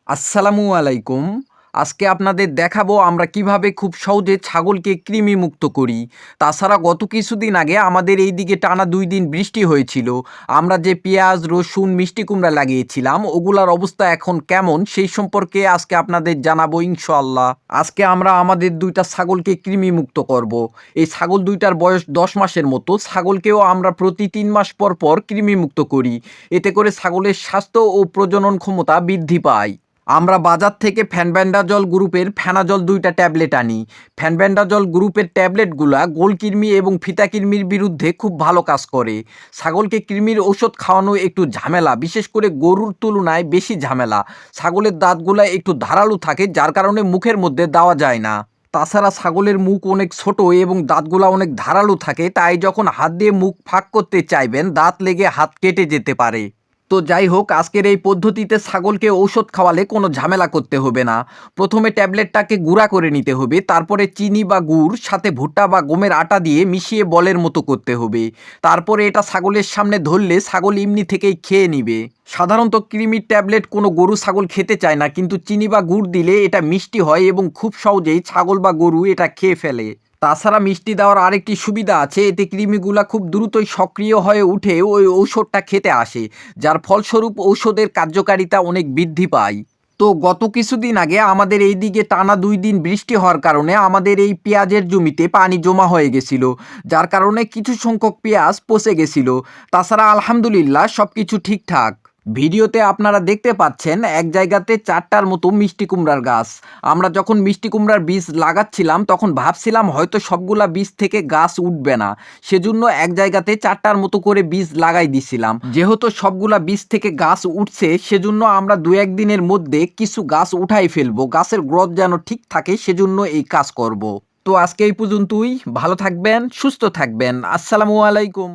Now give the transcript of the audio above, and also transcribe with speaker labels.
Speaker 1: আসসালামু আলাইকুম। আজকে আপনাদের দেখাবো আমরা কিভাবে খুব সহজে ছাগলকে কৃমি মুক্ত করি। তাছাড়া গত কিছুদিন আগে আমাদের এইদিকে টানা ২ দিন বৃষ্টি হয়েছিল। আমরা যে পেঁয়াজ, রসুন, মিষ্টি কুমড়া লাগিয়েছিলাম ওগুলার অবস্থা এখন কেমন সেই সম্পর্কে আজকে আপনাদের জানাবো ইনশাআল্লাহ। আজকে আমরা আমাদের ২ টা ছাগলকে কৃমি মুক্ত করব। এই ছাগল ২ টার বয়স ১০ মাসের মতো। ছাগলকেও আমরা প্রতি ৩ মাস পর পর কৃমি মুক্ত করি। এতে করে ছাগলের স্বাস্থ্য ও প্রজনন ক্ষমতা বৃদ্ধি পায়। আমরা বাজার থেকে ফ্যানব্যান্ডাজল গ্রুপের ফেনাজল ২ টা ট্যাবলেট আনি। ফ্যানব্যান্ডাজল গ্রুপের ট্যাবলেটগুলা গোলকৃমি এবং ফিতাকৃমির বিরুদ্ধে খুব ভালো কাজ করে। ছাগলকে কৃমির ঔষধ খাওয়ানো একটু ঝামেলা, বিশেষ করে গরুর তুলনায় বেশি ঝামেলা। ছাগলের দাঁতগুলা একটু ধারালো থাকে যার কারণে মুখের মধ্যে দেওয়া যায় না। তাছাড়া ছাগলের মুখ অনেক ছোট এবং দাঁতগুলা অনেক ধারালো থাকে, তাই যখন হাত দিয়ে মুখ ফাঁক করতে চাইবেন দাঁত লেগে হাত কেটে যেতে পারে। তো যাই হোক, আজকের এই পদ্ধতিতে ছাগলকে ঔষধ খাওয়ালে কোনো ঝামেলা করতে হবে না। প্রথমে ট্যাবলেটটাকে গুঁড়া করে নিতে হবে, তারপরে চিনি বা গুড় সাথে ভুট্টা বা গমের আটা দিয়ে মিশিয়ে বলের মতো করতে হবে। তারপরে এটা ছাগলের সামনে ধরলে ছাগল এমনি থেকেই খেয়ে নিবে। সাধারণত কৃমির ট্যাবলেট কোনো গরু ছাগল খেতে চায় না, কিন্তু চিনি বা গুড় দিলে এটা মিষ্টি হয় এবং খুব সহজেই ছাগল বা গরু এটা খেয়ে ফেলে। তাছাড়া মিষ্টি দেওয়ার আরেকটি সুবিধা আছে, এতে কৃমিগুলা খুব দ্রুতই সক্রিয় হয়ে উঠে ওই ঔষধটা খেতে আসে, যার ফলস্বরূপ ঔষধের কার্যকারিতা অনেক বৃদ্ধি পায়। তো গত কিছুদিন আগে আমাদের এই দিকে টানা ২ দিন বৃষ্টি হওয়ার কারণে আমাদের এই পেঁয়াজের জমিতে পানি জমা হয়ে গেছিল, যার কারণে কিছু সংখ্যক পেঁয়াজ পচে গেছিল। তাছাড়া আলহামদুলিল্লাহ সব কিছু ঠিকঠাক। ভিডিওতে আপনারা দেখতে পাচ্ছেন এক জায়গাতে ৪টার মতো মিষ্টি কুমড়ার গাছ। আমরা যখন মিষ্টি কুমড়ার বীজ লাগাচ্ছিলাম তখন ভাবছিলাম হয়তো সবগুলা বীজ থেকে গাছ উঠবে না, সেজন্য এক জায়গাতে ৪টার মতো করে বীজ লাগাই দিছিলাম। যেহেতু সবগুলা বীজ থেকে গাছ উঠছে সেজন্য আমরা ২-১ দিনের মধ্যে কিছু গাছ উঠাই ফেলবো, গাছের গ্রোথ যেন ঠিক থাকে সেজন্য এই কাজ করব। তো আজকে এই পর্যন্তই। ভালো থাকবেন, সুস্থ থাকবেন। আসসালামু আলাইকুম।